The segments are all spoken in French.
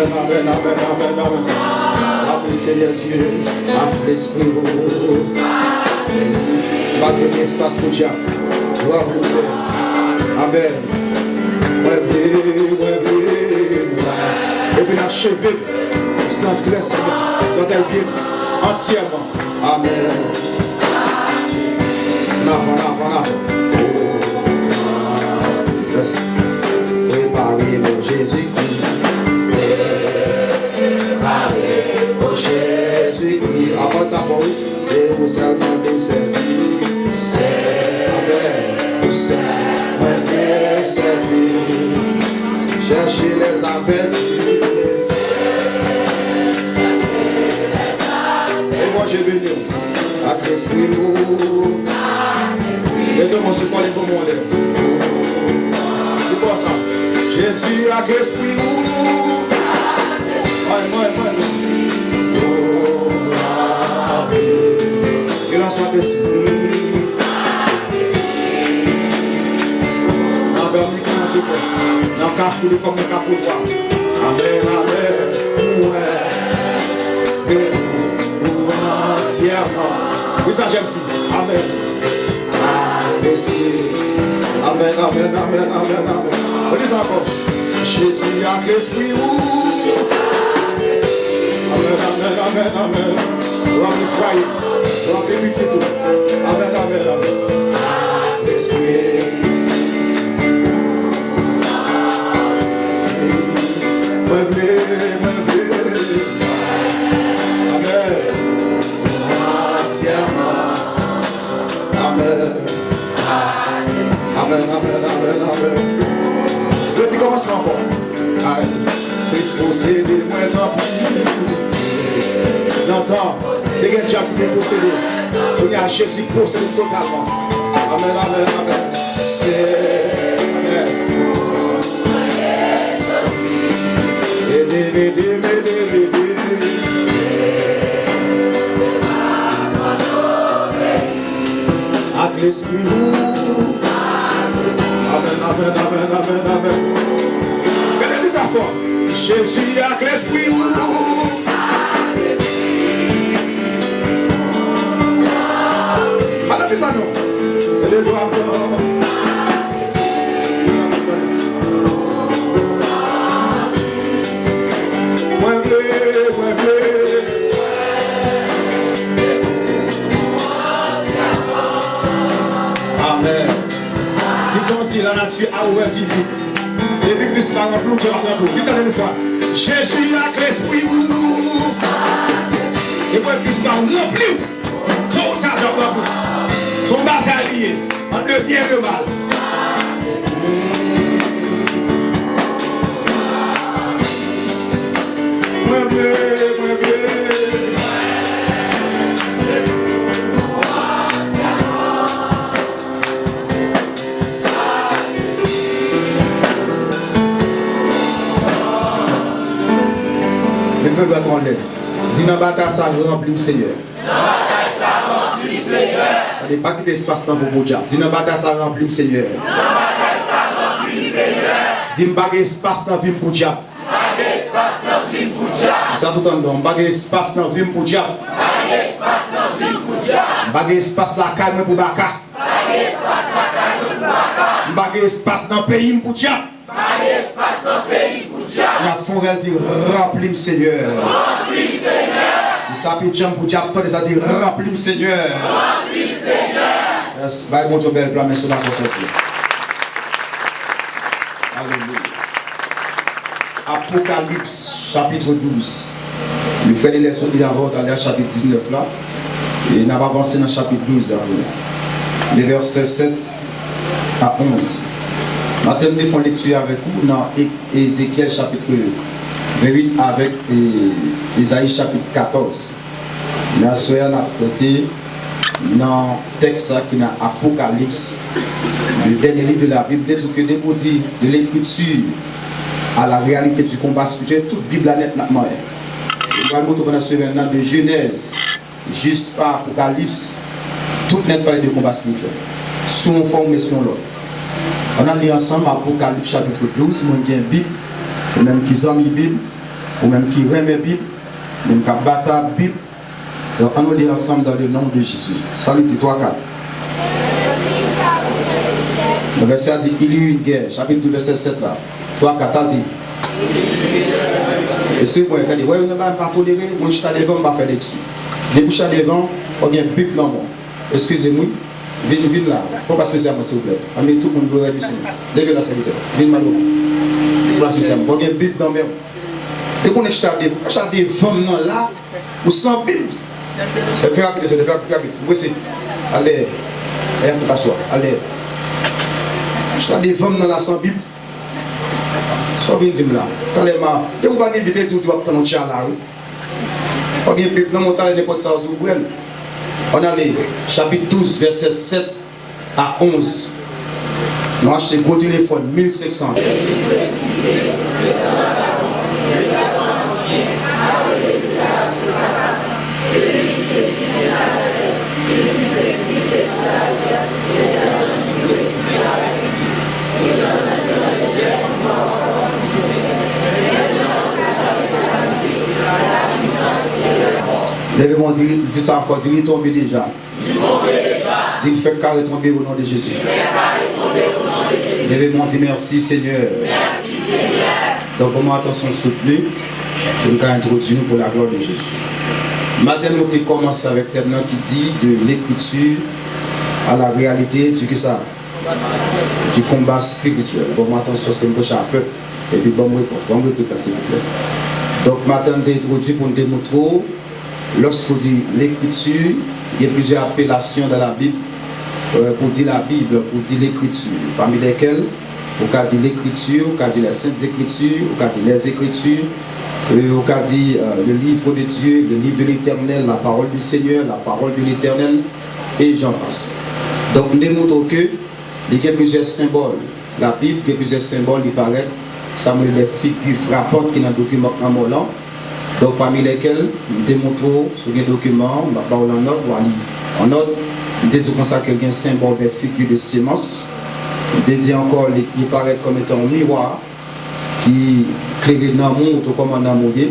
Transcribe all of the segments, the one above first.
amen, amen, amen. Appelez Seigneur Dieu, appelez l'Esprit. Pas de espace pour Dieu. Gloire au Seigneur. Amen. Et puis achevé, c'est dans le Seigneur, dans tes pieds, entièrement. Amen. Voilà. Préparez mon Jésus-Christ. Préparez mon Jésus-Christ. Avant ça, c'est vous seulement de servir. C'est avec vous seul, moi viens servir. Cherchez les avertis. Et moi j'ai venu à l'esprit. Et tout le monde se connaît pour moi. C'est quoi ça? Jésus a l'esprit. Il en soit baissé. Dans le café comme le café droit. Amen, amen. Ouais. Entièrement. Et ça j'aime plus. Amen. Amen, amen, amen, amen, amen. On dit ça encore. Jésus a l'esprit. Amen, amen, amen, amen. On va me faire. On va me petit tout. Amen, amen, amen. L'esprit. Amen, amen, amen, amen. Petit commencement encore. Christ possédé, moi tant pis. L'entend, les gens qui sont possédés. On y a Jésus possédé totalement. Amen, amen, amen. C'est. Amen. Avec l'esprit. Amen, amen, amen, amen, amen. Regardez ça fort. Jésus avec l'esprit. Madame, ça non. Elle est droite. Amen. Dis la nature a ouvert du vide. Et puis Christ a rempli le cœur de nous. Dis-le une fois. Jésus a l'esprit. Et puis Christ a rempli son cœur de nous. Son bataille entre le bien et le mal. Le patron lève. Dis dans bataille ça remplit le Seigneur. Dans bataille ça remplit le Seigneur. On n'est pas quitter espace dans vos diable. Dis dans bataille ça remplit le Seigneur. Dans bataille ça remplit le Seigneur. Dis pas espace dans vie pour diable. Pas espace dans vie pour diable. Ça tout en dedans. Pas espace dans vie pour diable. Pas espace dans vie pour diable. Pas espace la calme pour baka. Pas espace la calme pour baka. Pas espace dans pays pour diable. Pas espace dans pays pour diable. La forêt dit remplis le Seigneur. Remplis le Seigneur. Vous savez Jean pour diable ça dit remplis le Seigneur. Remplis le Seigneur. Va mon Dieu belle plan mais sur la sortir. Alléluia. Apocalypse chapitre 12. Nous faisons les leçons d'avant dans le chapitre 19 là. Et nous avons avancé dans le chapitre 12 d'avant. Les versets 7 à 11. Maintenant, nous faisons lecture avec vous dans Ézéchiel chapitre 28 avec Isaïe chapitre 14. Nous avons côté dans le texte qui est dans Apocalypse, le dernier livre de la Bible, que déposit de l'écriture à la réalité du combat spirituel, toute la Bible est nettement. Nous allons montrer maintenant de Genèse jusqu'à Apocalypse, tout net parle de combat spirituel, sous une forme et sous l'autre. On a lu ensemble Apocalypse chapitre 12, moi qui ai une Bible, même qui ont une Bible, ou même qui remet la Bible, même qui battent la Bible. Donc, on nous lit ensemble dans le nom de Jésus. Salut, dit 3-4. Le verset dit, il y a eu une guerre. Chapitre 2, verset 7 là. 3-4, ça dit. Et c'est moi qui dis, ouais, on ne va pas tolérer, moi je suis devant, je ne vais pas faire dessus. Dès que je suis devant, on a une Bible dans moi. Excusez-moi, viens là. Pourquoi spécialement, s'il vous plaît? Amenez tout le monde doit réussir. Levez la serviteur. Viens maintenant. Pourquoi spécialement? On a une Bible dans moi. Dès qu'on est devant là, ou sans Bible. Fais rapide, fais rapide. Vous voyez, allez, pour t'asseoir. Allez. Je suis devant dans la sans Bible. So vin dim là. Tellement, et vous pas de Bible tu vas prendre un chat là. Pas de Bible dans mon talent n'importe ça du brel. On a les chapitre 12 verset 7 à 11. Nous acheté gros téléphone 1500. Lèvez-moi, dis ça encore, dis-le tomber déjà. Dis-le fait carré tomber au nom de Jésus. Lèvez-moi, dis merci Seigneur. Merci Seigneur. Donc, pour moi, attention soutenue, pour nous introduire pour la gloire de Jésus. Maintenant, nous commençons avec quelqu'un qui dit de l'écriture à la réalité du du combat spirituel. Bon, attention, c'est une prochaine peu. Et puis, bonne réponse. Bonne réponse, s'il vous plaît. Donc, maintenant, nous introduit pour nous démontrer. Lorsqu'on dit l'écriture, il y a plusieurs appellations dans la Bible pour dire la Bible, pour dire l'écriture. Parmi lesquelles, on peut dire l'écriture, on peut dire les saintes écritures, on peut dire les écritures, on peut dire le livre de Dieu, le livre de l'Éternel, la parole du Seigneur, la parole de l'Éternel, et j'en passe. Donc, nous démontrons que il y a plusieurs symboles. La Bible, il y a plusieurs symboles qui paraissent. Ça me les figures frappantes qui sont dans le document là. Donc, parmi lesquels, nous démontrons sur les documents, on va parler en note, on va lire en note. Nous disons comme ça qu'il y a un symbole de figure de sémence. Nous disons encore qu'il paraît comme étant un miroir qui éclaire dans le monde comme un amour. Il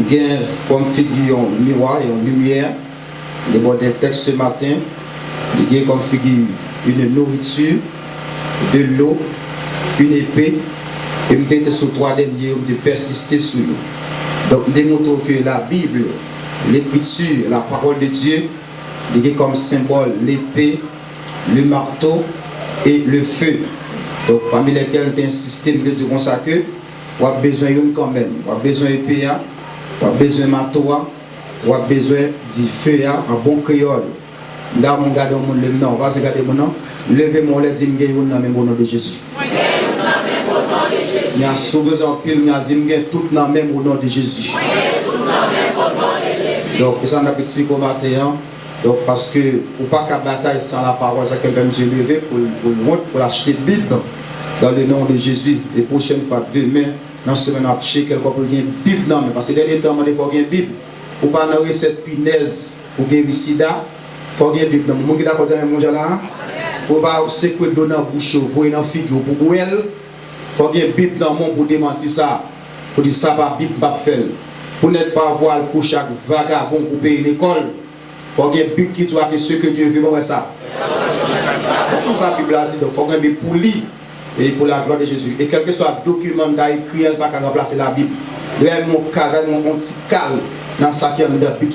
y a comme figure un miroir et une lumière. Il y a des textes ce matin. Il y a comme figure une nourriture, de l'eau, une épée. Et nous sommes sur trois derniers, nous devons persister sur nous. Donc, nous démontrons que la Bible, l'écriture, la parole de Dieu, il y a comme symbole l'épée, le marteau et le feu. Donc, parmi lesquels nous insistons, nous disons ça que on a besoin de quand même. On a besoin d'épée, on a besoin de marteau, on a besoin du feu, un bon créole. Là, mon gars, on va regarder mon nom. Levez-moi, les dîmes, au nom de Jésus. Il y a sauvé en pile, il y a dit tout dans même au nom de Jésus. Donc, ça n'a pas de psychomaté. Donc, parce que, ou pas qu'à bataille sans la parole, ça quelqu'un me lever pour acheter Bible dans le nom de Jésus. Et prochaine fois, demain, dans ce semaine, acheter quelqu'un pour gagner Bible. Non, mais parce que dernier temps, il faut gagner Bible. Pour pas avoir cette punaise pour guérir sida, il faut gagner Bible. Mon gars, d'accord, mon là. Pour pas se que donner un bouchon, vous voyez une figure pour elle. Il faut gagner Bible dans le monde pour démentir ça. Pour dire ça va Bible pas faire. Pour ne pas voir pour chaque vagabond pour payer l'école. Il faut gagner Bible qui doit que ce que Dieu veut voir ça. Comme ça, la Bible a dit, il faut gagner Bible pour lui et pour la gloire de Jésus. Et quel que soit le document écrit, elle ne va pas remplacer la Bible. Il y a mon petit calme dans sa qui est dans la Bible.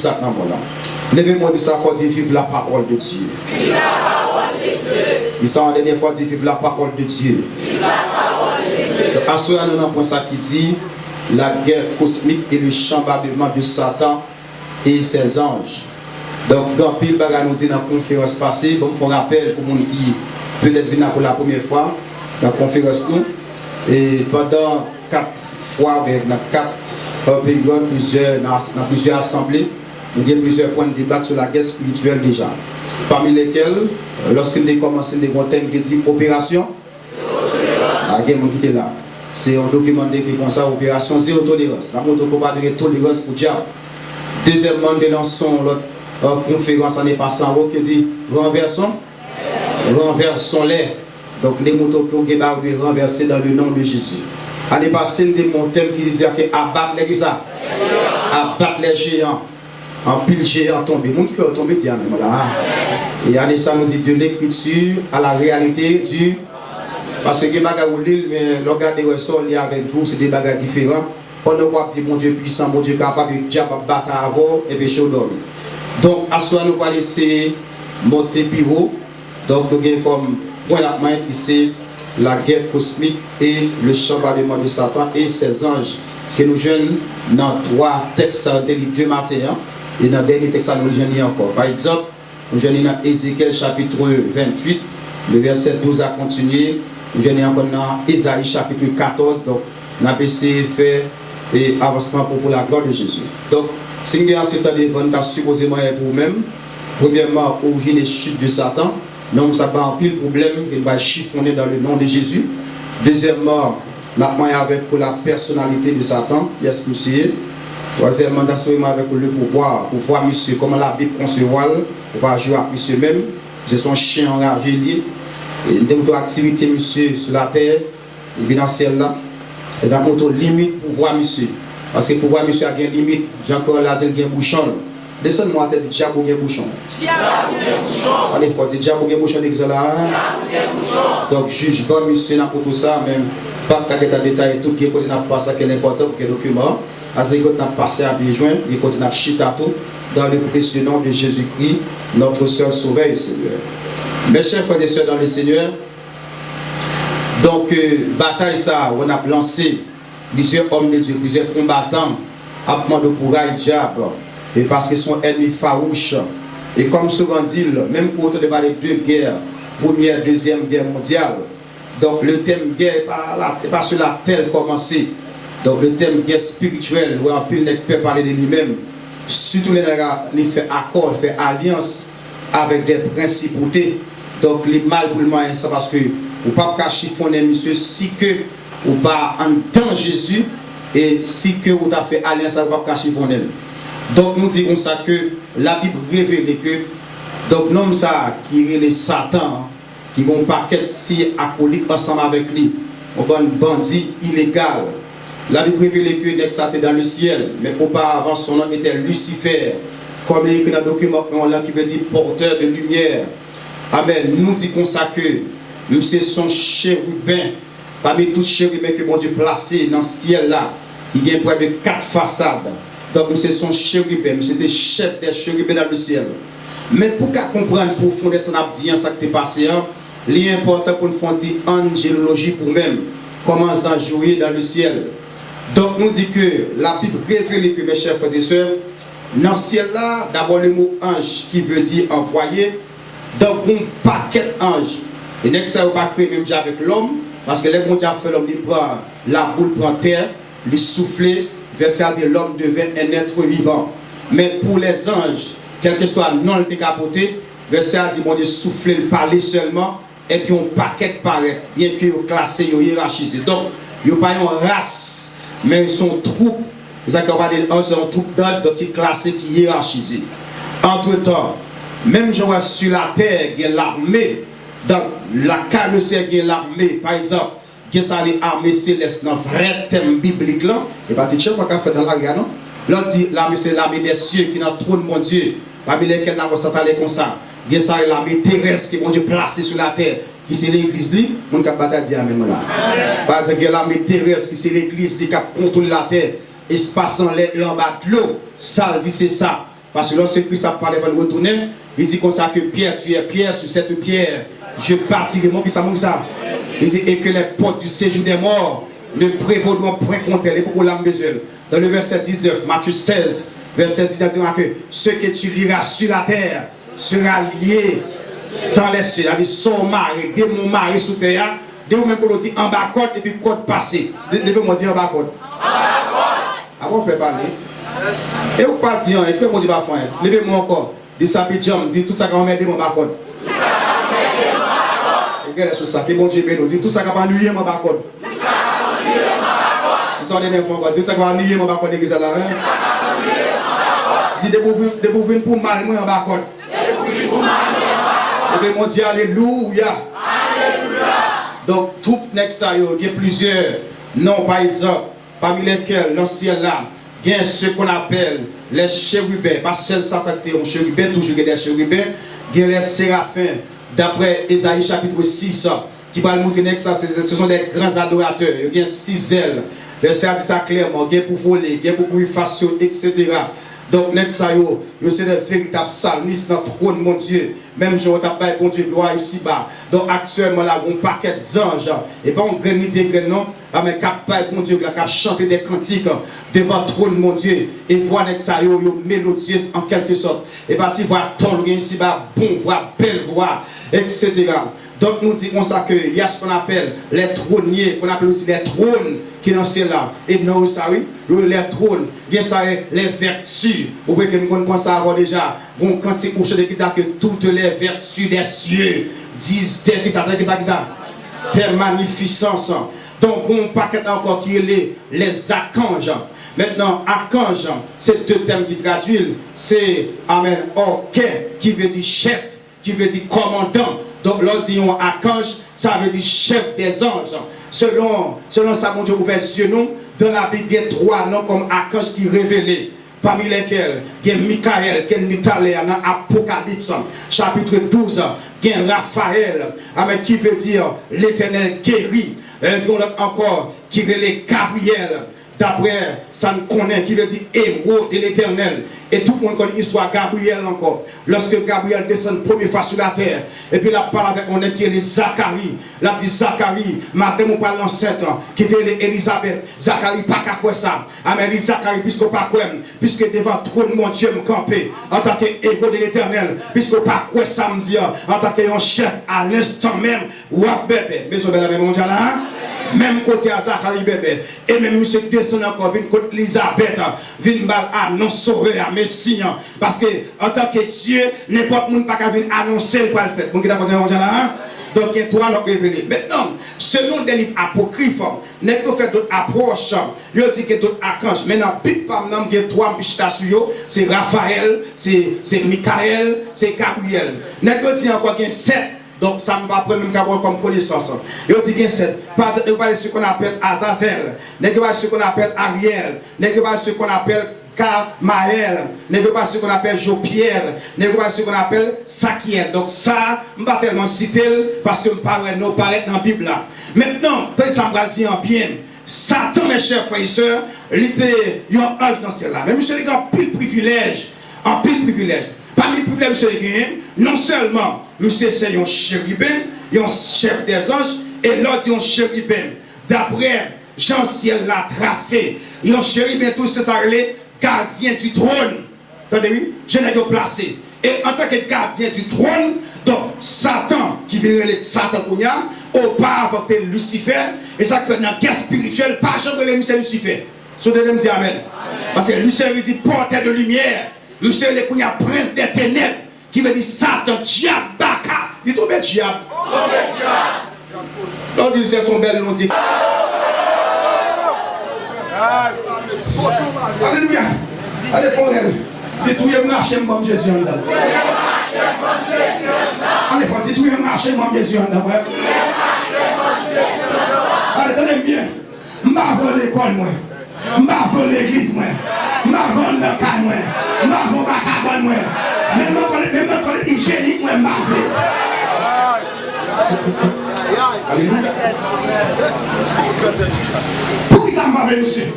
Levez-moi de ça, il faut dire vive la parole de Dieu. Vive la parole de Dieu. Il s'en la dernière fois dit vive la parole de Dieu. Vive la parole de Dieu. Assoyons nous dans ça qui dit la guerre cosmique et le chambardement de Satan et ses anges. Donc, dans pile bagarre nous dit dans la conférence passée, bon, il faut rappel pour les gens qui peut-être viennent pour la première fois dans la conférence nous. Et pendant 4 fois, dans 4 périodes, dans plusieurs assemblées, nous avons plusieurs points de débat sur la guerre spirituelle déjà. Parmi lesquels, lorsqu'il a commencé des grands thèmes qui dit opération, la guerre qui était là. C'est un document qui est comme ça, opération zéro tolérance. La moto pour parler de tolérance pour diable. Deuxièmement, nous lançons l'autre conférence en est passé en haut qui dit renversons-les. Donc les motos pour renverser dans le nom de Jésus. L'année passée, c'était mon thème qui disait que abattre les ça. Abattre les géants. En pile géant tombé. Mon qui peut tomber, dit même là. Et année ça nous dit de l'écriture à la réalité du. Parce que les bagages ou l'île, mais le regard des sol il y a avec vous, c'est des bagages différents. On ne voit pas mon Dieu puissant, mon Dieu capable de diable battre avant et péché dormi. Donc, à soi, nous allons laisser monter plus haut. Donc, nous avons comme point la main qui c'est la guerre cosmique et le chevauchement de Satan et ses anges que nous jeunes dans 3 textes de 2 matins et dans le dernier texte nous jeunes encore. Par exemple, nous jeunes dans Ézéchiel chapitre 28, le verset 12 a continué. Nous jeunes encore dans Ésaïe chapitre 14. Donc, nous avons essayé de faire un avancement pour la gloire de Jésus. Donc, si nous avons cet événement supposément pour vous-même, premièrement, origine et chute de Satan. Donc, ça va en pile problème, il va chiffonner dans le nom de Jésus. Deuxièmement, maintenant avec pour la personnalité de Satan, yes, monsieur. Troisièmement, avec le pouvoir, monsieur, comment la Bible concevoir, pour pas jouer à monsieur même, c'est son chien enragé lié. Et notre activité, monsieur, sur la terre, et bien dans celle-là, et dans notre limite pouvoir, monsieur. Parce que pouvoir, monsieur, a une limite. Jean-Claude l'a dit, il y a un bouchon. Descends-moi à tête, diable ou un bouchon. Allez, faut dire diable ou un bouchon là. Donc, juge bon, monsieur, n'a pas tout ça, même pas de détail tout qui est n'a pas ça qui est important pour que le document. As il n'a passé à bien joindre, il continue à chita tout dans le précieux nom de Jésus-Christ, notre seul sauveur et Seigneur. Mes chers frères et sœurs dans le Seigneur, donc, bataille ça, on a lancé plusieurs hommes de Dieu, plusieurs combattants, à de courage, diable. Et parce qu'ils sont ennemis farouches. Et comme souvent dit, même pour autant de parler de 2 guerres, première, deuxième guerre mondiale, donc le thème guerre n'est pas sur la terre commencé. Donc le thème guerre spirituelle, où on peut parler de lui-même, surtout les fait accord, fait alliance avec des principautés. Donc les mal pour le moyen, c'est parce que vous ne pouvez pas chiffonner, monsieur, si que vous ne pas entendre Jésus, et si que vous avez fait alliance, vous ne pouvez pas chiffonner. Donc nous disons ça que la Bible révèle que donc l'homme ça qui est le Satan qui vont paquet si acolyte ensemble avec lui, on va un bandit illégal. La Bible révèle que Satan était dans le ciel, mais auparavant son nom était Lucifer, comme il est écrit dans le document là qui veut dire porteur de lumière. Amen. Nous disons ça que nous c'est son chérubin, parmi tous les chérubins que bon Dieu placé dans le ciel là, qui a près de 4 façades. Donc, c'est son chérubin, c'était chef des chérubins dans le ciel. Mais pour qu'on comprenne profondément ce qu'on a dit, ça qui est passé, il est important pour nous faire dire angélologie pour même, comment ça jouer dans le ciel. Donc, nous dit que la Bible révèle que mes chers frères et sœurs, dans le ciel là, d'abord le mot ange qui veut dire envoyé, donc un paquet d'anges. Et n'est-ce pas créé même avec l'homme, parce que les bon Dieu a fait l'homme, il prend la boule, prend terre, il souffle. Verset à dire l'homme devient un être vivant. Mais pour les anges, quel que soit le nom de capoté, verset à dire, bon Dieu souffler, parler seulement, et puis on paquet paraît, bien qu'ils soient classés, ils hiérarchisés. Donc, ils n'ont pas une race, mais ils sont troupes. Ils ont une troupe d'anges, donc ils sont classés, qui hiérarchisés. Entre-temps, même je vois sur la terre, il y a l'armée, dans la carrosserie, il y a l'armée, par exemple. Qui sont les armées célestes dans le vrai thème biblique là, et pas de choses qu'on a fait dans la guerre, non? Là, dit l'armée, c'est l'armée des cieux qui est dans le trône de mon Dieu, parmi lesquels nous avons parlé comme ça. Qui sont l'armée terrestre qui est mon Dieu placé sur la terre, qui c'est l'église, on a pas dit à même là. Par exemple, l'armée terrestre qui c'est l'église qui contrôle la terre, espace en l'air et en bas de l'eau. Ça dit c'est ça. Parce que lorsque Christ a parlé, va le retourner, il dit comme ça que Pierre, tu es Pierre, sur cette pierre, je partirai, mon qui ça, mon ça. Il dit, et que les portes du séjour des morts ne prévaudront point contre elle. Et pour l'âme besoin. Dans le verset 19, Matthieu 16, verset 19, il dit que ce que tu liras sur la terre sera lié dans les cieux. Il dit, son mari, de mon mari sous terre, de vous-même pour le dire en bas côte et puis côte passée. Devez-moi dire en bas côte. Avant, on peut parler. Et vous pas dire, il fait mon Dieu, levez-moi encore. Dis ça, puis jam, dis tout ça quand on met de mon bas côte. Regardez sur ça, que bon Dieu nous dit tout ça qui va nuire mon bacon. Ils sont des enfants, tout ça qui va nuire mon bacon d'église là. Dis de vous venir pour mal moi en bacon. Et mon Dieu, alléluia. Donc tout next ça il y a plusieurs Non, par exemple, parmi lesquels, dans le ciel là, il y a ce qu'on appelle les chérubins. Pas seul ça, un chérubin, toujours des chérubins. Il y a les séraphins, d'après Ésaïe chapitre 6, qui va le montrer que ça, ce sont des grands adorateurs. Il y a 6 ailes. Verset dit ça clairement, il y a pour voler, il y a pour façon, etc. Donc, c'est des véritables salmistes dans le trône, mon Dieu. Même je ne pas bon Dieu, gloire ici-bas. Donc, actuellement, là, on paquet d'anges. Et pas on gagne des graines, non. Mais capable, mon Dieu, qui a chanté des cantiques devant le trône, mon Dieu. Et voir ça, mélodieux en quelque sorte. Et pas tu vois, ton ici-bas, bon voix, belle voix, etc. Donc nous disons ça qu'il y a ce qu'on appelle les trôniers, qu'on appelle aussi les trônes qui sont là. Et nous, ça oui, les trônes, il y a ça, les vertus. Vous voyez que nous commençons à avoir déjà, bon, quand il couche de que toutes les vertus des cieux disent, qui ça, des magnificences. Donc on paquet encore qui est les archanges. Maintenant, archange, c'est deux termes qui traduisent, c'est amen, orquet, qui veut dire chef, qui veut dire commandant. Donc, lorsqu'on dit archange, ça veut dire chef des anges. Selon ça, mon Dieu, ouvert les yeux, nous, dans la Bible, il y a 3 noms comme archange qui révélés. Parmi lesquels, il y a Michael, qui est Mitalé, dans Apocalypse, chapitre 12, il y a Raphaël, qui veut dire l'éternel guéri. Il y a encore qui relève Gabriel. D'après, ça nous connaît, qui veut dire héros de l'éternel. Et tout le monde connaît l'histoire de Gabriel encore. Lorsque Gabriel descend première fois sur la terre, et puis la parle avec on est qui est Zacharie. La dit Zacharie, madame ou pas l'enceinte, qui était Elisabeth. Zacharie, pas qu'à quoi ça. Amen, Zacharie, puisque pas quoi, puisque devant trop de mon Dieu me camper, en tant qu'héros de l'éternel, puisque pas quoi ça me dit, en tant qu'un chef à l'instant même, ou à bébé. Mais je vais la même mondiale là. Même côté à Zacharie bébé. Et même monsieur descend encore, vient côté Elisabeth, vient mal annoncer à Messie. Parce que en tant que Dieu, n'importe qui ne peut pas venir annoncer quoi le fait. Donc il a posé là. Donc il y a 3 noms révélés. Maintenant, selon des livres apocryphes, nous avons fait d'autres approches. Il dit que d'autres archanges. Maintenant, il y a 3 pistachios. C'est Raphaël, c'est Michael, c'est Gabriel. Nous avons dit encore qu'il y a 7. Donc ça ne va pas même comme connaissance. Il dit qu'il y a 7. Par exemple, il y a ce qu'on appelle Azazel. Il y a ce qu'on appelle Ariel. Il y a ce qu'on appelle Maël, ne veut pas ce qu'on appelle Jopiel, ne veut pas ce qu'on appelle Sakiel. Donc ça, je ne vais pas tellement citer parce que je ne paraît dans la Bible là. Maintenant, ça me dit en bien, Satan, mes chers frères et sœurs, il était un ange dans celle-là. Mais monsieur, il a un pile privilège. Parmi les privilèges, monsieur, non seulement, monsieur, c'est un chérubin, un chef des anges, et l'autre, un chérubin. D'après Jean-Ciel l'a tracé, un chérubin, tout ça, gardien du trône. Attendez, je l'ai placé. Et en tant que gardien du trône, donc Satan, qui vient de Satan Kounia, auparavant Lucifer, et ça fait dans la guerre spirituelle, pas jamais le Lucifer. Sur des dire Amen. Parce que Lucifer veut dire porteur de lumière. Monsieur le Kounia, prince des ténèbres, qui veut dire Satan, diable, baka. Il tombe diable. Donc il c'est son bel nom. Alléluia. Allez, frère. Détruire le marché, mon Jésus. Allez, frère, détruire le marché, mon Jésus. Allez, tenez bien. M'avons l'école, moi. M'avons l'église, moi. M'avons le cas, moi. M'avons la cabane, moi. Même notre hygiénique, moi, m'avons. Alléluia. Pourquoi ça m'a fait, monsieur?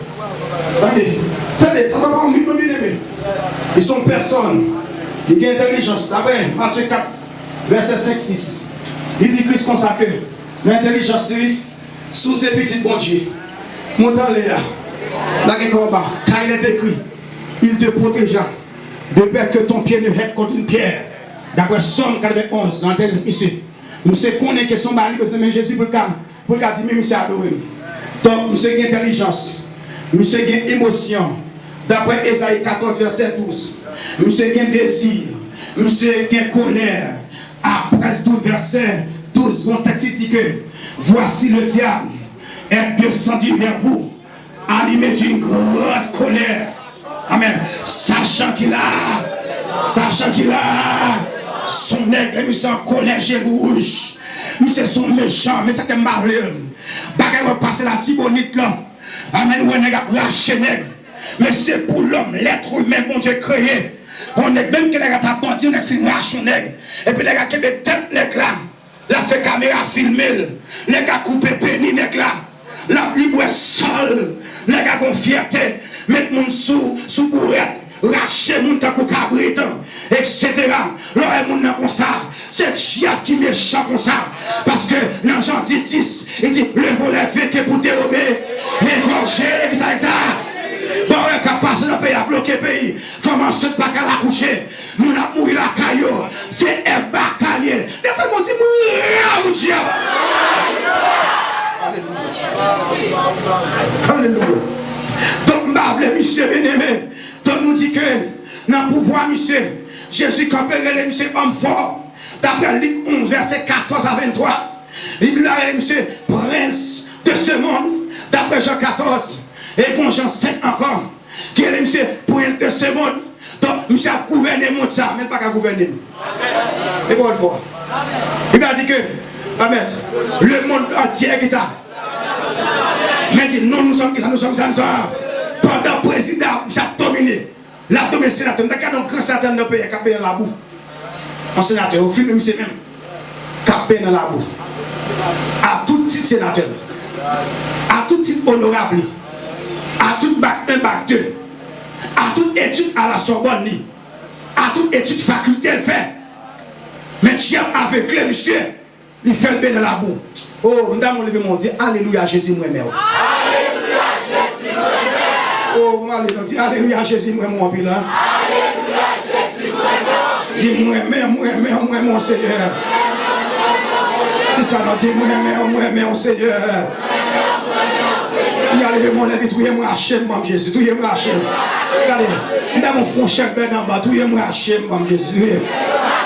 Attendez, ça va pas en mille bien-aimés. Ils sont personnes qui ont intelligence. D'après Matthieu 4, verset 5-6. Il dit Christ consacré. L'intelligence, sous ces petits bon Dieu. Montant-les là. Là, il combat. Car il est écrit, il te protégera de peur que ton pied ne heurte contre une pierre. D'après Somme 91, dans tel monsieur. Monsieur connaît que son mari, parce que Jésus pour le dire, mais monsieur adoré. Donc, monsieur a intelligence. Monsieur a émotion. D'après Ésaïe 14, verset 12. Monsieur a désir. Monsieur a colère. Après 12, verset 12, mon texte dit que voici le diable est descendu vers vous, animé d'une grande colère. Amen. Sachant qu'il a son aigle, monsieur en colère, j'ai rouge. Monsieur sont méchants, mais ça que m'a parlé. Bagay va passer la tibonite là. Amen, on est raché nègre. Mais c'est pour l'homme, l'être humain, bon Dieu créé. On est même que les gars t'attendent, on est fait raché nègre. Et puis les gars qui mettent tête nègre là. La fait caméra filmer. Les gars coupé péni nègre là. La libre seul. Les gars ont fierté. Mettre mon sous bourrette. Racher mon takou cabrit, etc. Là, mon nan comme ça, c'est chien qui méchant comme ça. Parce que dans Jean 10, il dit le volet fait pour dérober, égorger, et ça. Bon, on est capable de payer à bloquer le pays. Femme enceinte pas qu'à la coucher. Mon a mouru la caillou. C'est un bacalier. Laissez-moi dire, mourir au diable. Alléluia. Donc, ma monsieur bien-aimé. Donc nous dit que dans le pouvoir, monsieur, Jésus campérait monsieur homme fort. D'après Luc 11, verset 14 à 23. Il a monsieur prince de ce monde. D'après Jean 14 et Jean 5 encore. Qui est monsieur prince de ce monde. Donc monsieur a gouverné le monde ça, mais pas qu'à gouverner. Et pour le fois. Il a dit que, amen, le monde entier est ça. Mais il dit non, nous sommes qui ça, nous sommes ça. Pendant le président, il a dominé. La dominé le sénateur. Il y a un grand sénateur dans le pays qui a payé dans la boue. Un sénateur, au film, il même qui a payé dans la boue. À tout titre sénateur, à tout titre honorable, à tout bac 1, bac 2, à toute étude à la Sorbonne, à toute étude faculté, elle fait. Mais Dieu avec les monsieur, il fait le bien dans la boue. Oh, madame, on lève mon Dieu, alléluia, Jésus, moi-même. Oh, alléluia, Jésus, moi, pile. Alléluia, Jésus, moi, dis moi, mon Seigneur. Dis ça, dis moi, mon Seigneur. Il a levé mon lèvre, touillez-moi à Hachem, moi, Jésus, touillez-moi à Hachem. Regardez, dans mon front, chef, ben en bas, touillez-moi à Hachem, moi, Jésus.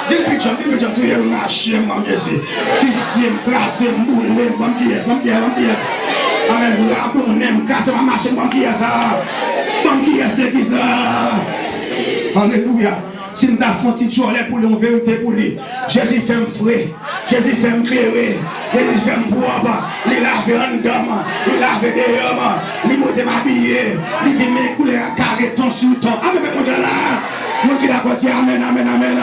Dis-le, touillez-moi à Hachem, moi, Jésus. Fixez, crasez, moulez, moi, Jésus, moi, Jésus. Amen. Alléluia. Si nous avons fait pour lui, vérité pour lui. Jésus fait me frais, Jésus fait me clairer, Jésus fait me boire, il lave un dame, il lave des hommes, il m'a m'habiller, il dit mes couleurs carré ton sous ton. Amen, mon Dieu là. Moi qui d'accord dit amen, amen, amen.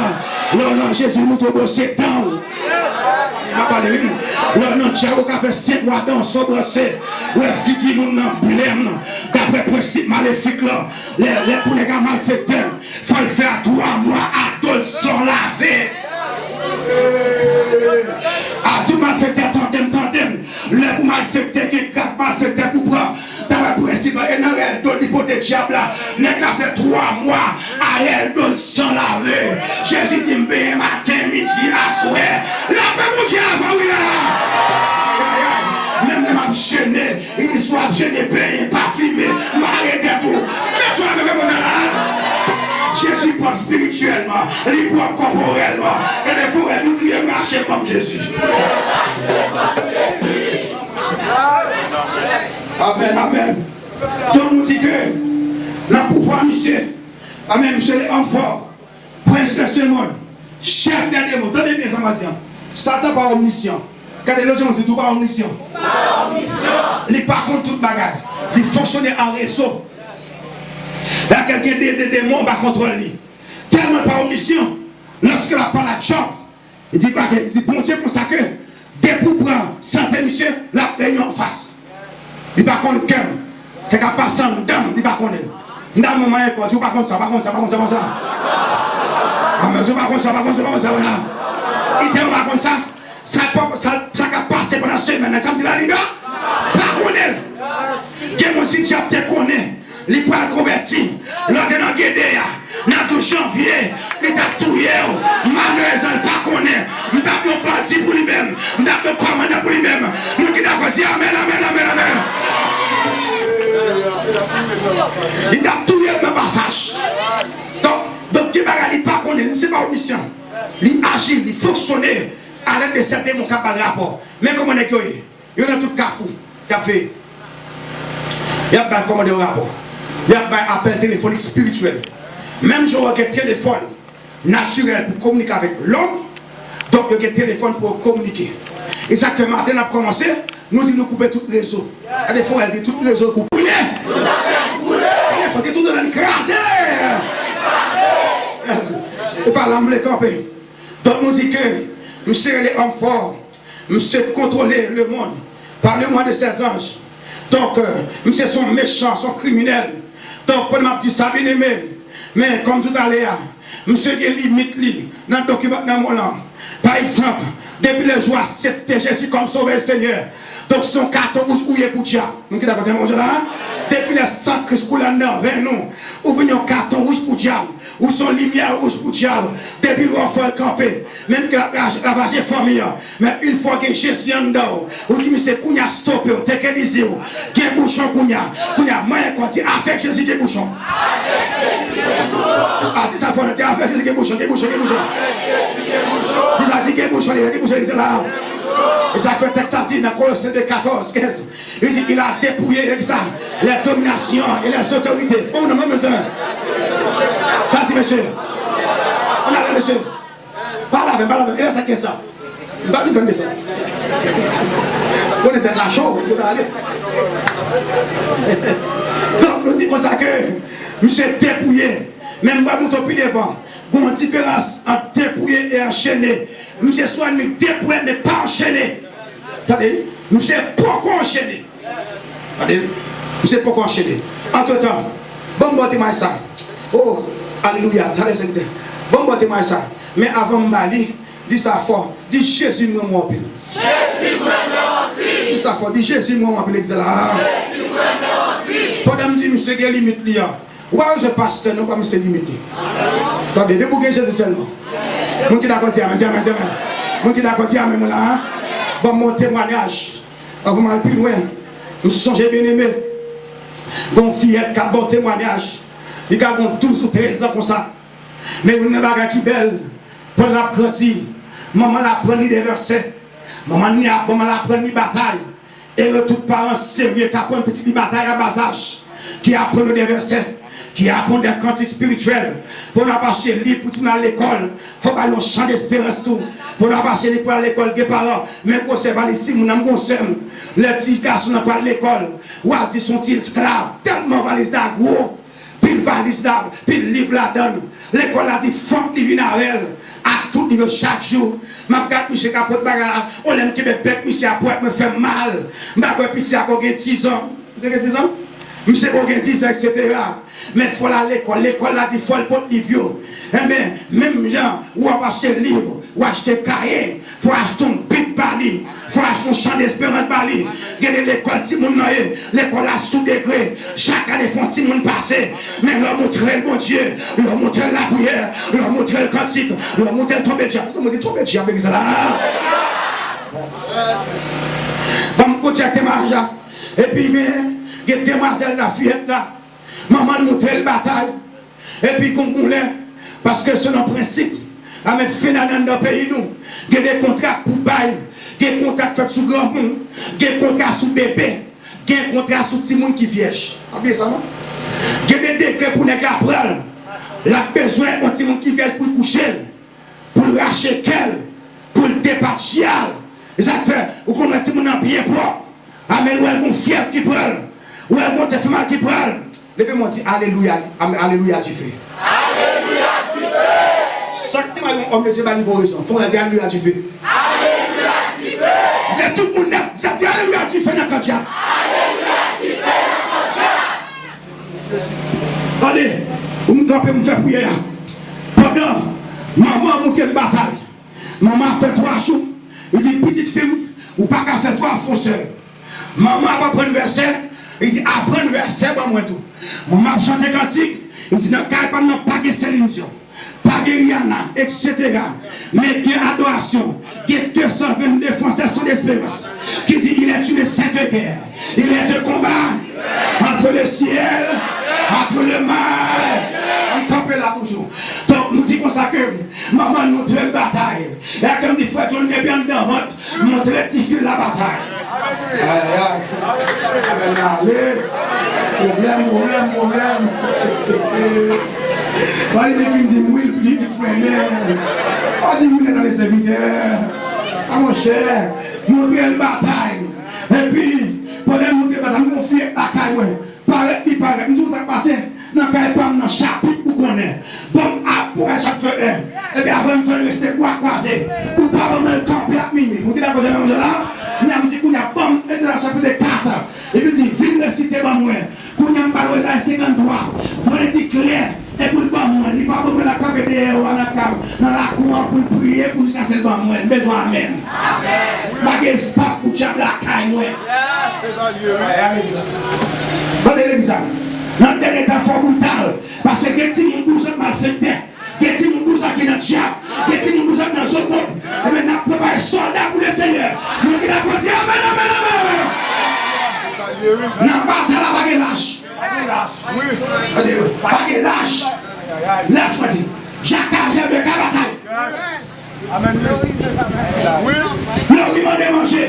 Non, Jésus nous te bosse temps. Le nom de Dieu qui a fait 5 mois dans son brossé. Ouais, fille nous n'en blême. D'après le principe maléfique là, pour les gars malfaiteurs, il faut le faire 3 mois à d'autres sans laver. À tout malfaiteur, tandem. Le pour malfaiteur, qui est 4 malfaiteurs pour prendre. D'après le principe, et dans elle, d'autres l'hypothèse diable là, n'est qu'à fait 3 mois à elle d'autres sans laver. Jésus dit, bien matin, midi, à soir. La paix, mon Dieu, avant, oui là. Même les gêné, ils soient gênés, payés, pas filmés, m'arrêter tout. Mais toi, même mon Dieu, Jésus parle spirituellement, il parle corporellement, et les forêts tout qui est marché comme Jésus. Amen, amen. Donc nous dit que, dans le pouvoir, monsieur, amen, monsieur les hommes forts, prince de ce monde, chef des démons, tenez bien ça, Mathieu. Satan pas omniscient. Regardez les gens, c'est tout pas omniscient. Il n'est pas contre toute bagarre. Il fonctionne en réseau. Il y a quelqu'un des démons qui contrôle lui. Tellement pas omniscient. Lorsque la parole à chambre, il dit quoi? Il dit, bon Dieu, pour ça que, dès pour prendre santé, monsieur, la réunion en face. Il va contre quelqu'un. C'est qu'à passer en dame, il va contre elle. Dame, maman, il va contre ça, pas contre ça. Ah, mais je ne vais pas contre ça. Il ne va pas contre ça. Ça a passé pendant la semaine. Ça me dit la liga. Pas contre elle. Quelqu'un si tu te connais, il peut convertir. L'autre est dans Guédéa. Dans 12 janvier, il t'a touillé. Malheureusement, pas connaît. Il t'a pas parti pour lui-même. Il t'a pas commandé pour lui-même. Nous qui t'avons dit amen. Il t'a touillé dans le passage. Donc, qui va aller pas connaître, c'est pas une mission. Il agit, il fonctionne à l'aide de certains mon cap de rapport. Mais comment on est que il y a tout cafou qui a fait. Il y a pas commandé au rapport. Il y a pas appel téléphonique spirituel. Même si on a un téléphone naturel pour communiquer avec l'homme, donc il y a un téléphone pour communiquer. Et ça que matin, on a commencé, nous disons nous couper tout le réseau. Des fois, elle dit tout le réseau coupé. Il faut tout le écraser. Et par l'emblée campé. Donc nous dit que monsieur les hommes forts, monsieur contrôler le monde par le mois de ses anges. Donc monsieur sont méchants, sont criminels. Donc pour m'a dit ça bien aimé. Mais comme tout à l'heure, monsieur qui limite lui dans le document dans mon langue. Par exemple, depuis le jour accepté Jésus comme sauveur Seigneur. Donc son carton rouge où il est pour diable. Depuis le sang Christ pour la nord vers nous, ou venons carton rouge pour diable, ou son lumière rouge pour diable. Depuis le fait le camper, même que la ravage famille, mais une fois que Jésus en dedans, ou dit c'est qu'on a stoppé, t'es qu'un disait, qui est bouchon qu'on a, moyen qu'on dit avec Jésus des bouchons. Ah, dis ça faut dire avec Jésus des bouchons, des bouchons. Dis ça dit des bouchons, c'est là. Et ça peut être ça dit dans Colossiens 14, 15. Il dit qu'il a dépouillé avec ça les dominations et les autorités. Oh non, monsieur. Ça dit monsieur. On a le monsieur. Parle avec. Et là, ça qu'est ça. Il va dire ça. On était là chaud, on va aller. Donc, nous disons ça que monsieur dépouillé. Même pas nous plus devant. Une différence entre dépouiller et enchaîner. Monsieur soit nous dépouiller mais pas enchaîner. Attendez, monsieur pourquoi enchaîner? Attendez, monsieur pourquoi enchaîner? Entre temps, bon moi ça. Oh, alléluia, allez bon moi ça. Mais avant de m'aller, dis ça fort, dis Jésus moi mon pile. Jésus moi mon pile. Dis ça fort, dis Jésus moi mon pile excellent. Jésus moi mon pile. Pendant me dit monsieur qui limite là. Où est ce pasteur, nous pas me limiter. Attendez, débouquez Jésus seulement. Nous qui d'accord, amen. Nous qui d'accord, amen là. Bon, mon témoignage. Avant mal plus loin. Nous sommes bien aimés. Bon fillette qui a bon témoignage. Il a 12 ou 13 ans comme ça. Mais vous n'avez pas qui belle. Pour l'apprenti. Maman l'a pris des versets. Maman l'a pris des batailles. Et le tout parent sérieux qui a pris une petite bataille à bas âge. Qui a pris des versets. Qui apprend des cantiques spirituels, pour nous acheter livre pour aller à l'école, il faut aller au champ d'espérance tout, pour nous acheter pour aller à l'école, des parents, même pour se faire ici, nous avons les petits garçons n'ont pas à l'école, ou à dire sont esclaves, tellement valise d'argent gros, puis valise d'argent, puis livre là-dedans. L'école a dit, femme divine à elle, à tout niveau chaque jour. Je regarde M. Capote Bagala, on aime que mes bêtes, M. Capote me fait mal. Je regarde petit à 10 ans. Vous avez 10 ans? Monsieur Bourguin dit ça, etc. Mais il faut aller à l'école. L'école a dit qu'il faut le porte livre. Eh bien, même gens, ou on va acheter un livre, ou acheter un cahier, il faut acheter un bit par livre, il faut acheter un champ d'espérance par livre. Regardez l'école, si vous n'avez l'école à sous-degré. Chaque année, il faut que vous passez. Mais leur montrer le bon Dieu, leur montrer la prière, leur montrer le cantique, leur montrer le tombé de diable. Ça me dit tombé de diable avec ça là. Bon, je continue à témoigner. Et puis, il y a des demoiselles, la fillette là. Maman nous montre la bataille. Et puis, comme on l'est, parce que c'est notre principe, à mettre fin dans le pays, nous. Il y a des contrats pour bail, il y a des contrats faits sous grand monde, il y a des contrats sous bébé, il y a des contrats sous petit monde qui vieille. Il y a des décrets pour les apprendre. Il a besoin d'un petit monde qui vieille pour le coucher, pour le racher qu'elle, pour le départir. Et ça fait, vous connaissez un petit monde bien propre. Amen, ou elle fièvre qui brûle, ou elle a des femmes qui brûlent. Levez-moi dire Alléluia, Alléluia tu fais. Alléluia tu fais. Chaque temps, on me dit raison. Il faut dire Alléluia tu fais. Alléluia tu fais. Mais tout le monde ça dit Alléluia tu fais dans le cantia. Alléluia tu fais dans le cantia. Allez, vous me campez, me faire prier. Pendant, maman monte une bataille. Maman fait 3 jours. Il dit petite fille, ou pas qu'à faire 3 fonceurs. Maman va prendre le verset, il dit apprendre le verset, pas moi tout. Maman va chanter cantique, il dit non, pas de Céline Dion, pas de Rihanna, etc. Mais il y a adoration, il y a 222 Français sans espérance, qui dit il est une sainte guerre, il est un combat entre le ciel, entre le mal, on campe là toujours. Donc nous disons ça que maman nous donne une bataille, et comme dit frère, on est bien dans votre, montrer la bataille. Problème. Il dit oui, il dit frère. On dit oui dans les serviteurs. Ah mon cher, montrer la bataille. Et puis, pendant que nous avons confié la bataille, paraît, nous avons passé dans le chapitre pour qu'on ait. Bon, après chapitre 1, et bien avant de rester bois croisé, ou pas vraiment le camp à minuit. Vous dites la chose là, nous avons dit qu'on a bon, et dans le chapitre 4, et puis dit, ville réciter par moi, qu'on a parlé à 53, il faut dire clair. Et pour le bon moi, il n'y a pas besoin de la cape dans la cour pour prier pour ça c'est le bon moi. Besoin amen. Pas d'espace pour tchap la caille moi. Pendez l'examen. Dans le dernier temps fort brutal. Parce que si mon douce mal fait, si mon douce qui est dans le tchap, si mon douce dans le sobo, et maintenant on préparer soldat pour le Seigneur. Nous qui avons dit amen, amen, amen. N'a pas de la bague lâche. Pas de lâche. Laisse-moi dire. Jacques Argel de Cabataille. Amen. Oui. Il m'a démangé.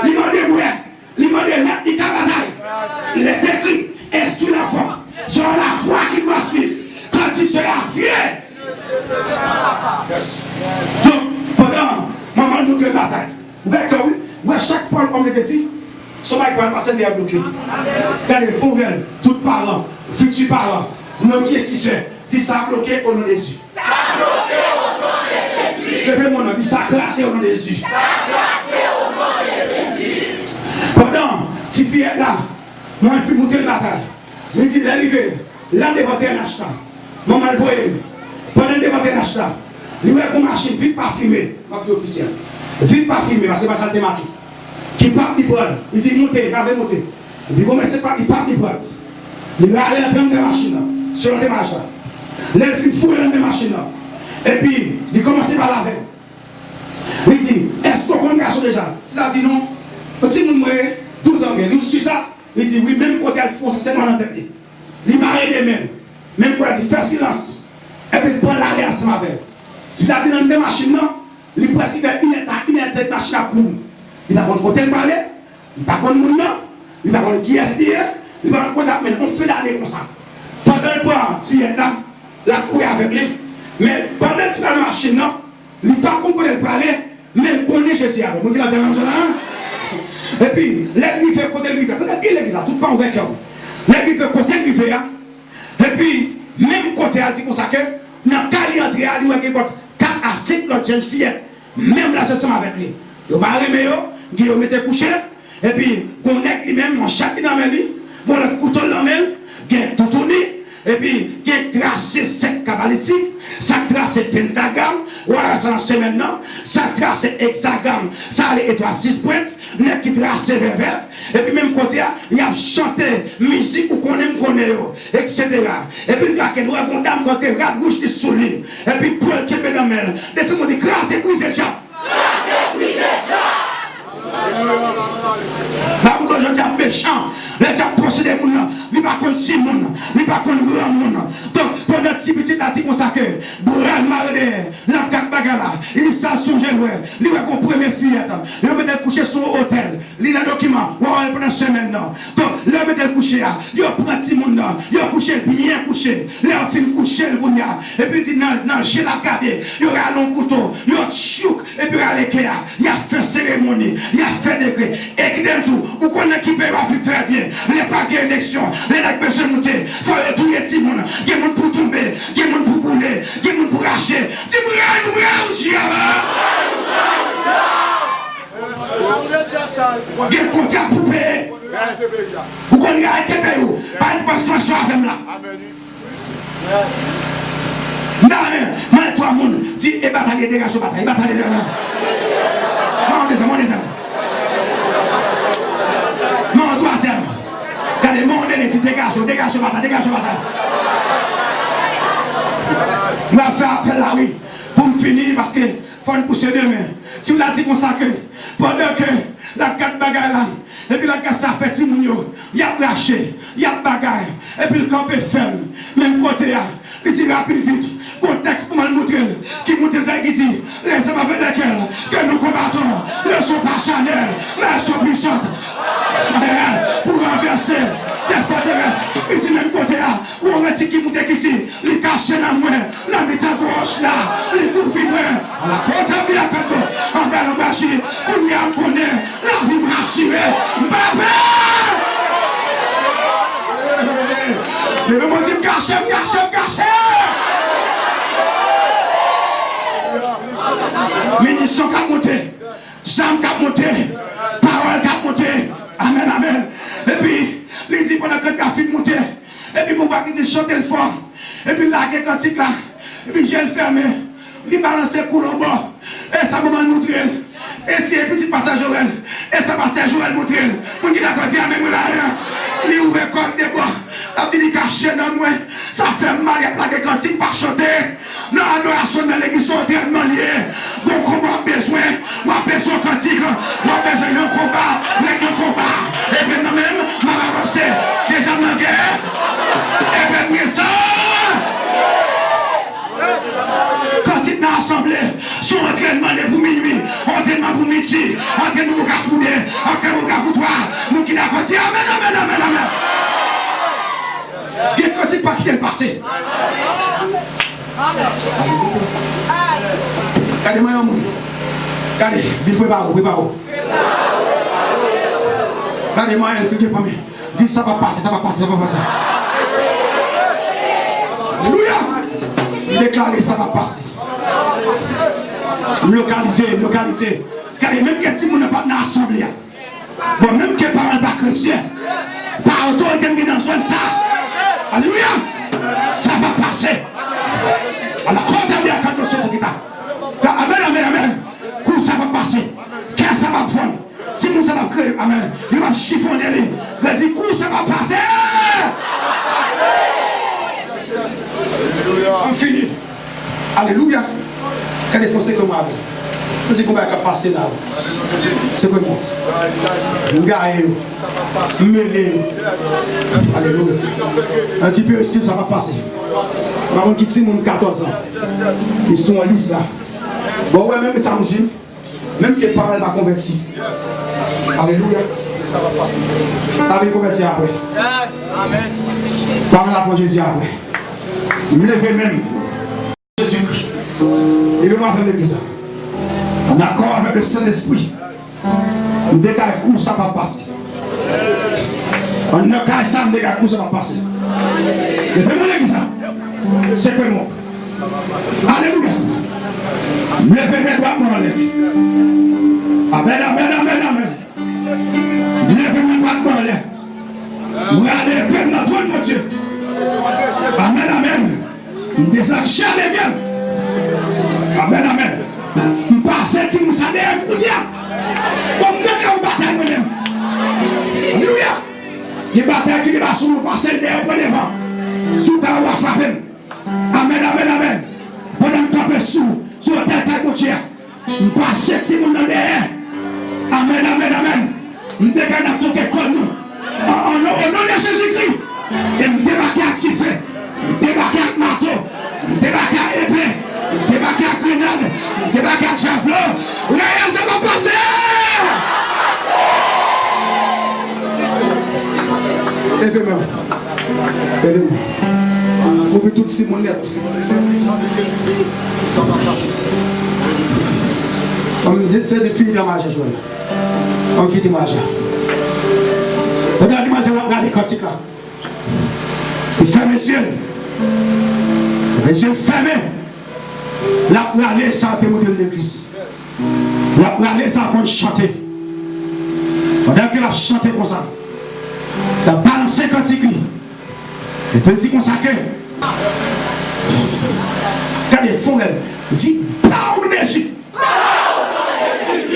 Il m'a débrouillé. Il m'a démangé. Il est écrit. Est-ce la foi? Sur la foi qui doit suivre. Quand tu seras vieux. Donc, pendant maman nous fait bataille. Vous voyez que oui, chaque point comme le dit, son mec va passer derrière bloqué. Regardez, Fourel, tous parents, futurs parents, même qui est tissé, dit ça bloqué au nom de Jésus. Ça bloqué au nom de Jésus. Levez mon nom, dit ça classé au nom de Jésus. Ça classé au nom de Jésus. Pendant, si tu es là, moi je suis monté le bataille. Je dis, l'arrivée, là devant un acheteur. Maman le voyait. Pendant devant un acheteur, il y a une machine vite parfumée, ma vie officielle. Vite parfumée, parce que c'est pas ça qui est marqué. Qui part du bol, il dit montez, il va monter. Et puis, comment c'est pas, il part du bol. Il va aller dans des machines, sur des machines. Là, il fait fouiller dans des machines. Et puis, il commence par la veille. Il dit, est-ce qu'on connaît ça déjà? Il a dit non. Petit monde, 12 ans, il dit, ça. Il dit, oui, même quand elle fonce, c'est dans la tête. Il m'a aidé même. Même quand il dit, fais silence. Et puis, il prend l'alliance avec. Il a dit dans des machines, il précise une machine à courir. Il n'a pas de côté de parler, il n'a pas de monde, il n'a pas de qui est-ce, il n'a pas de contact, mais on fait d'aller comme ça. Pendant le temps, il est là, la couille avec lui. Mais pendant que tu as la machine, il n'a pas de côté de parler, mais il connaît Jésus avec lui. Et puis, l'église fait côté de lui, regardez l'église, tout pas ouvert. L'église fait côté de lui, et puis, même côté, elle dit comme ça que, dans le cas d'entrée, il y a 4 à 5 autres jeunes filles, même là, je suis avec lui. Il va arriver, Guillaume était couché, et puis, connecte lui-même, mon chapitre dans lui, bon, le couteau dans lui-même, il a tout tourné, et puis, il a tracé 7 cabalistiques, ça a tracé pentagramme, voilà, ça c'est maintenant, ça a tracé hexagramme, ça allait être à 6 points, net qui tracé vers, et puis, même côté, il a chanté musique ou qu'on aime, etc. Et puis, il y a qu'elle doit avoir une dame quand elle regarde gauche, il souligne, et puis, Paul qui est dans le laissez-moi dire, grâce et brisez le champ. Là où je dis méchant, les gens procédent les gens, ils ne sont pas contre si monde, ils ne sont pas contre grand monde. Donc, pendant que petit a dit comme ça que, Bourral Maradé, la 4 bagarres, il s'en songe, il va qu'on premier fillette, il va peut-être coucher sur l'hôtel, il a un document, on va pendant une semaine. Donc, il va peut-être coucher, il va prendre petit monde, il va coucher bien couché, il va finir coucher le bougnard, et puis il dit, non, j'ai la garde, il va aller un couteau, il va chouk, et puis il va aller il a fait cérémonie, il a fait décret, et qui donne tout, ou qu'on équipe va vivre très bien, il n'y a pas d'élection, les gens qui se monter, il faut tout les petits monde, il y a des gens pour tomber, il y a des gens pour bouler, il y a des gens pour racher, il y a des contrats pour payer. Vous connaissez à été payé, pas une frustration avec là. Non, mais toi, monde, dis, et bataille, dégage, bataille, bataille, dégage. Non, des amis. Non, troisième. Regardez, mon Dieu, dit, dégage, bataille. Je vais faire appel là, oui, pour me finir, parce que faut nous pousser demain. Si vous l'avez dit comme ça que, pendant que la 4 bagailles là, et puis la 4 ça fait si mounio, il y a raché, il y a bagaille, et puis le camp est ferme, même côté là, il dit rapide vite, contexte pour me montrer, qui montre qui dit, les hommes avec lesquels que nous combattons, ne sont pas charnels, mais elles sont puissantes. Pour renverser des forteresses, ici même côté là, où on va dire qui monte qui dit, les cachés dans moi, la mitad gauche là, les coups vibrés, à la côte à bien quand on va le marcher, qu'on y a connaît. dit chanter le fort. Et puis là, il cantique là. Et puis j'ai le fermé. Il balance le coulon en bas. Et ça m'a montré. Et si un petit passage Joël. Et ça passe à Joël montré. Mon qui d'accord dit même là rien. Il ouvre comme des bois. La petite caché dans moi. Ça fait mal. Il y a plein de cantiques par chanter. Non, adoration dans l'église sont tellement liés. Donc on a besoin. On a besoin de cantique. On a besoin de combat. De combat. Et puis moi-même, je vais avancer. Déjà dans la guerre. Et puis ça. Quand il m'a assemblé, son entraînement pour minuit, entraînement pour midi, entraînement pour Gafoudé, entraînement pour toi, nous qui n'avons dit amen, amen, amen, amen. Quand il pas qui est le passé. Regardez-moi un monde. Regardez, dis prépare-vous. Regardez-moi un, c'est qui est famille. Dis ça va passer. Alléluia. Déclarer ça va passer. Localiser. Car même que si vous n'avez pas d'assemblée, bon, même que par un bac chrétien, par autorité qui dans zone ça, alléluia, ça va passer. Alors, quand on dit à quand on se dit, amen, quand ça va passer, quand ça va prendre, si vous ça va créer, amen, il va chiffonner les, il dit, quand ça va passer. On finit. Alléluia. Quand il faut c'est comme moi. C'est comme ça qu'on passe là. C'est comme moi. Nous gagnons. Mêlés. Alléluia. Un petit peu aussi, ça va passer. Par contre, qui dit mon 14 ans. Ils sont en liste là. Bon, ouais, même ça me dit. Même que les parents va convertir. Alléluia. Ça va convertir après. Amen. Parole la pour Jésus après. Me lever même Jésus-Christ. Et je m'en vais l'église. En accord avec le Saint-Esprit. On décale le coup, ça va passer. On décale ça, on décale le coup, ça va passer. Levez-moi l'église. C'est que moi. Alléluia. Levez-moi droit mon lèvre. Amen. Levez-moi droit mon lèvre. Regardez bien dans toi, mon Dieu. Amen. Des actions de bien. Amen. Je passe à tout ça derrière pour dire. Comme nous avons bataille nous-mêmes. Alléluia. Les batailles qui va sur nous passer derrière pour devant. Sous ta voix frappée. Amen. Pendant que tu es sur la tête de mon Dieu. Je passe à tout monde derrière. Amen. Je décale tout école nous. Au nom de Jésus-Christ. Et je débarque à Tifé. Débarquer avec marteau, débarquer à épée, débarquer à grenade, débarquer à javelot. Rien, ça va passer. Levez-moi. Ouvrez toutes ces monettes. C'est des filles de magie, Joël. On fait des magies. Regardez-moi, je vais regarder comme c'est là. Il ferme les yeux. Les yeux fermés. La pour aller sans témoigner de l'église. La pour aller sans qu'on chante. Pendant qu'elle a chanté comme ça, elle a balancé cantique. Et puis elle dit comme ça que quand les forêts dit parle dessus.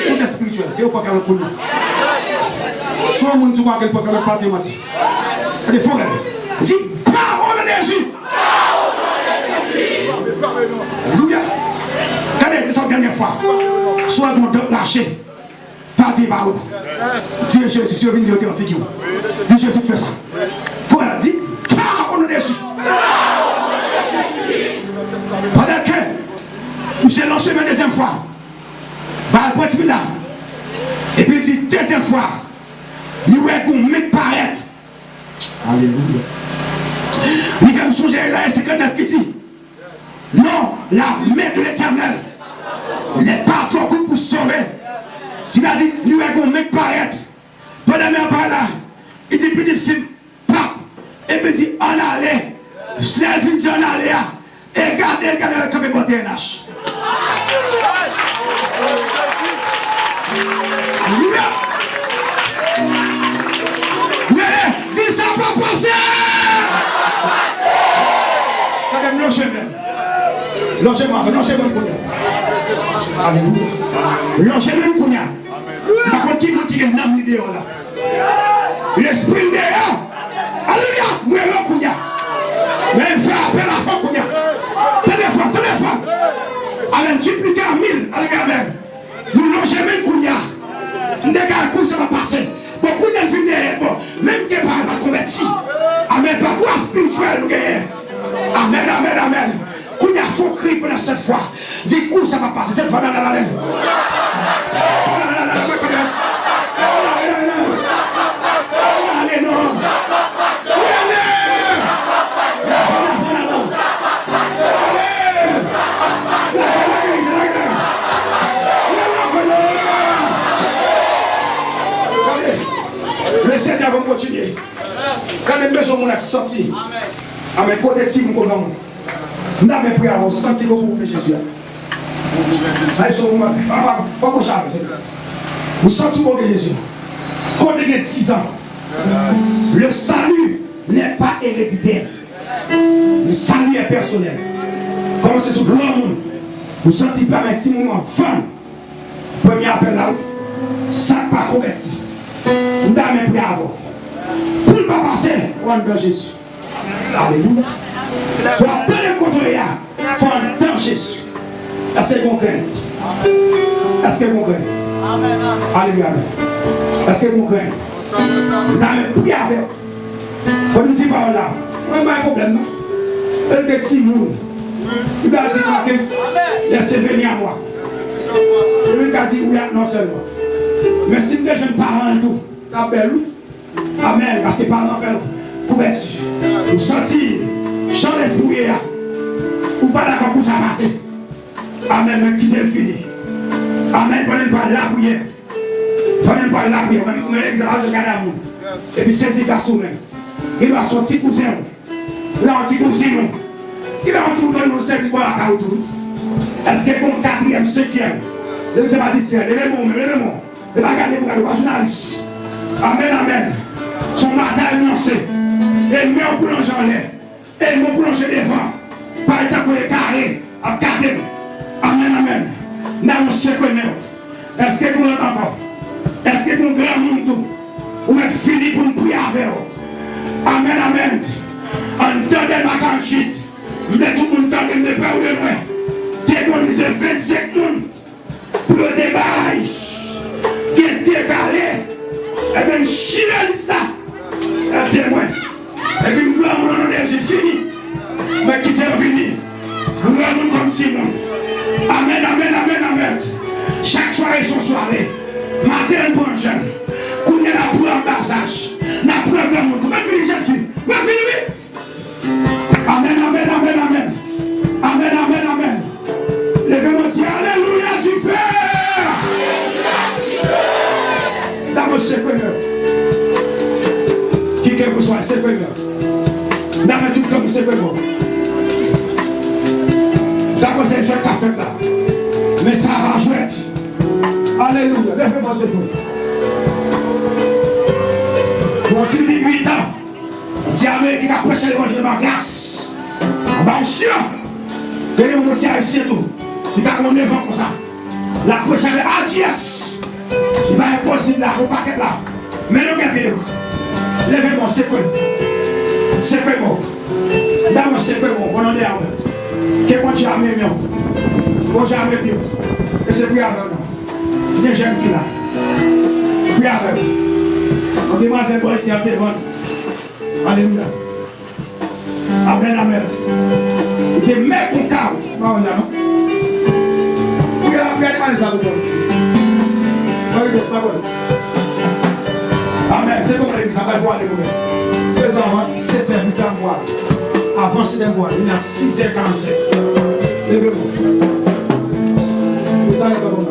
Tout est spirituel. Tu n'es pas capable de connaître. Soit le monde dit qu'elle peut pas partir. Quand les forêts dit parle dessus. Alléluia. Quand elle est la dernière fois, soit on lâcher, partir par où. Dieu Jésus, si vous venez en figure. Dieu Jésus fait ça. Faut la dire, car on est dessus. Pendant que nous sommes lancés une deuxième fois, par le petit là, et puis il dit deuxième fois, nous voulons mettre paraître. Alléluia. Il va me songer à 59 qui dit, non, la main de l'Éternel n'est pas trop courte pour sauver. Tu m'as dit, nous allons mettre paraître. Pendant même par là, il dit, petit film, pape, et puis il dit, en allait. Je l'ai dit, en allait. Et regardez comme il botte un H. Alléluia. Oui, dis ça va passer. Longez-moi, longez-moi le Kounia. Alléluia. Longez-moi le Kounia. Par contre, qui nous dit que nous avons l'idée là? L'esprit dehors. Alléluia. Moi, le Kounia. Mais il fait appel à la Kounia. Tenez fort. Allez, dupliquer à 1000. Alléluia. Nous longez même Kounia. Nous dégagons coup, ça va passer. Beaucoup de filles, bon, même que par la converti. Amen. Par quoi spirituel, nous gagnons. Amen. Kounia, il faut crier pendant cette fois. Du coup, ça va passer. Cette fois, dans la lèvre. Allez, non. Le Seigneur va continuer. Quand même besoin de sorti. Amen. Côté de si vous connaissez. Nous n'avons pas avoir senti que vous Jésus. Allez, sur moi. Pas pour ça. Vous sentez que Jésus. Quand vous avez 10 ans, le salut n'est pas héréditaire. Le salut est personnel. Comme c'est ce grand monde. Vous sentez pas un petit moment enfant. Premier appel là. Ça n'a pas converti. Nous n'avons pas avoir. Pour ne pas passer, on est dans Jésus. Alléluia. Soit dans le contraire, il faut entendre Jésus. Est-ce que vous comprenez? Est-ce que vous comprenez? Alléluia. Est-ce que vous comprenez? Nous avons prié avec vous. Quand nous disons là, on n'a pas de problème. Il y a des petits mots. Il va dire que laissez venir à moi. Il va dire oui, non seulement. Mais si les jeunes parents et tout, appelle lui. Amen. Parce que les parents appellent couverture. Vous sentez, chant l'esprit, ou pas d'accord pour ça passer. Amen. Même quitter le fini. Amen. Prenez pas la prière. Prenez pas la prière. Même l'exemple de Gadamou. Et puis c'est garçon même. Il va sortir cousin. Il a un petit cousin. Il a un petit cousin nous servir pour la carotte. Est-ce que comme 4e, 5e, je ne sais pas distraire. Levez-moi. Et pas garder pour la journaliste. Amen. Son matin annoncé. Et met au boulanger en l'air. Et mon boulanger devant. Par exemple, pour les carrés. À garder. Amen. Nous sommes que est-ce que vous l'entendez encore? Est-ce que vous grand monde tout? Vous êtes fini pour nous prier avec vous? Amen. Entendez ma canchite. Mais tout le monde entend de pas ou de loin. T'es donné de 25 personnes pour le débat. Qui est décalé, et bien chier ça, un témoin. Et puis nous avons des fini, mais qui est fini, grand comme Simon. Amen. Chaque soirée son soirée, matin pour un jeune, qu'on est là pour un passage, n'a pour un grand monde, même une jeune fille, même fini. Amen. Levez-moi dire alléluia du Père. C'est quoi qui que vous soyez, c'est quoi dans tout comme c'est quoi d'accord, c'est un jeu qu'a fait là, mais ça va jouer. Alléluia. Lèvez-moi c'est quoi pour tu dis 8 ans diable qui a prêché l'évangile de ma grâce en sûr tenez mon monsieur ici et tout il a mon 9 ans comme ça la prêche avec adieu. Il va être possible là, au paquet là. Mais nous regardez, levez-moi, c'est quoi? C'est quoi bon? D'abord, c'est quoi bon? On en est à vous. Que moi j'ai amené mieux. Moi j'ai amené mieux. Et c'est plus avec nous. Des jeunes filles là. Plus avec nous. On demande c'est bon ici à devant. Alléluia. Amen. Il te met ton cas. Non, non. Regardez ça, vous. Amen. C'est comme l'église, ça va voir les gouvernements. Les enfants, 7h, 8h, boire. Avant, c'est d'un boire. Il y a 6h47. Levez-vous. Vous allez pas bon.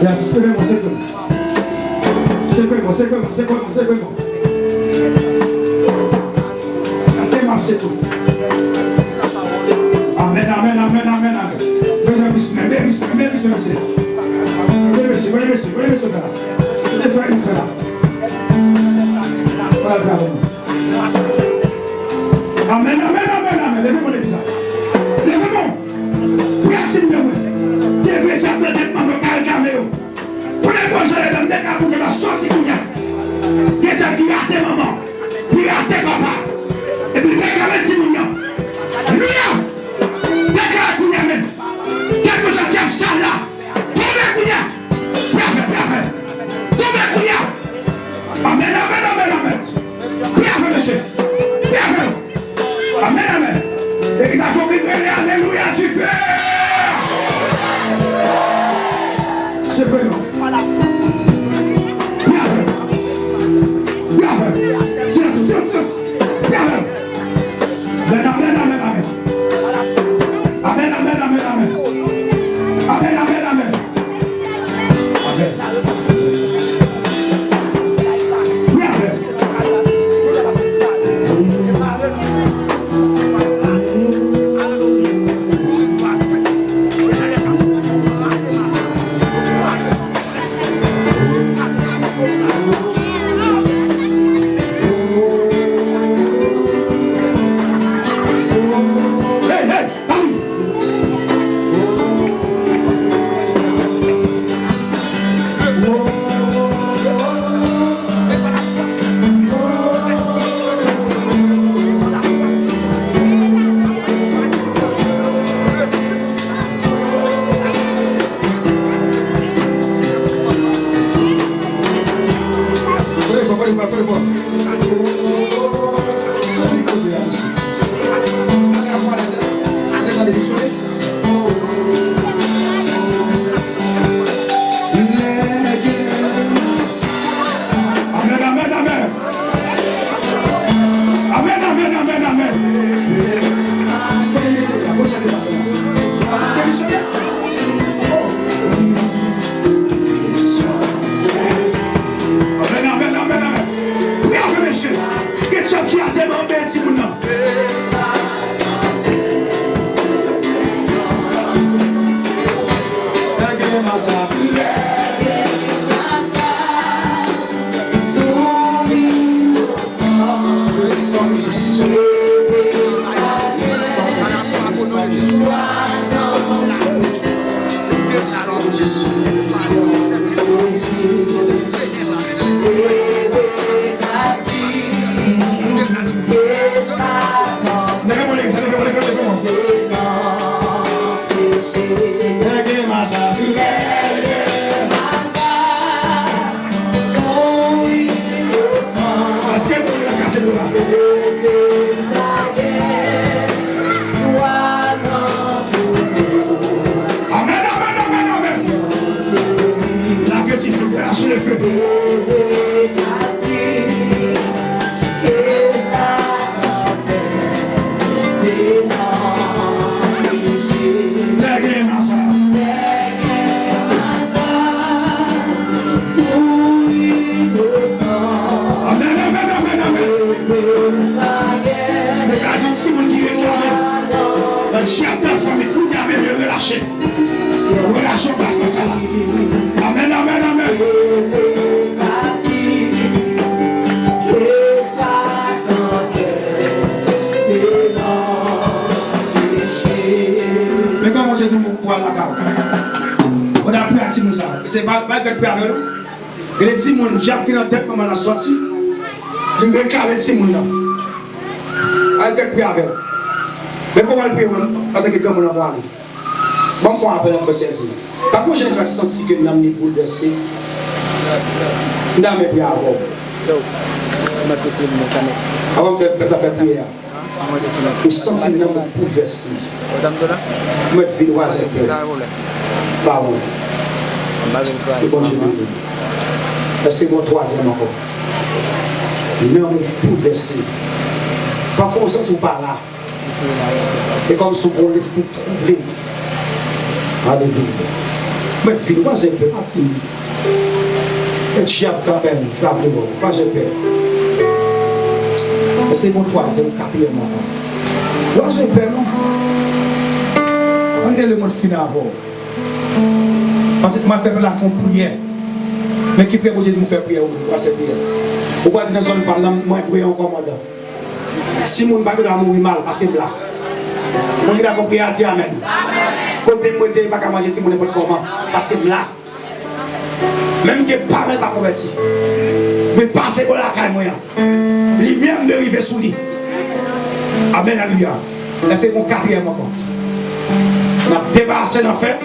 Il y a 6h, c'est bon. C'est tout. Amen. Monsieur. Amen. Levez-moi les visages. C'est pas que le père il y a des gens qui ont dans la tête pendant la sortie. Ils ont réclamé ces gens-là. Avec le père. Mais comment le père avec quelqu'un qui a envoyé? Bon, faut appeler un peu celle-ci. Par contre, j'ai senti que nous avons bouleversé. Nous avons pris avant. Avant de faire prière. Nous sentons que nous avons bouleversé. Nous avons vu le voisin. Pardon. C'est bon, je veux. C'est mon troisième encore. Nous avons bouleversé. Parfois, on ne sent pas là. Et comme si on l'esprit troublé. Alléluia. Mais puis, moi, j'ai peur. Et tu as quand même, moi, j'ai peur. C'est mon troisième, quatrième encore. Moi, j'ai peur, non? Regardez le mot final avant. Parce que je fais la fond prière. Mais qui peut vous dire que je fais prière ou je fais prière? Pourquoi tu ne sonnes pas dans moi prière au commandant? Si mon bagage doit mourir mal parce que là. Mon gars a compris à dire amen. Côté moi je pas manger si mon n'importe comment parce que là. Même que pas mal pas converti. Mais passer pour la caille moi. Lui même de river sous lui. Amen alléluia. C'est mon quatrième encore. On a débarrassé l'enfer.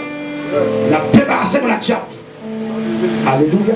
On a débarrassé mon la chape. Alléluia.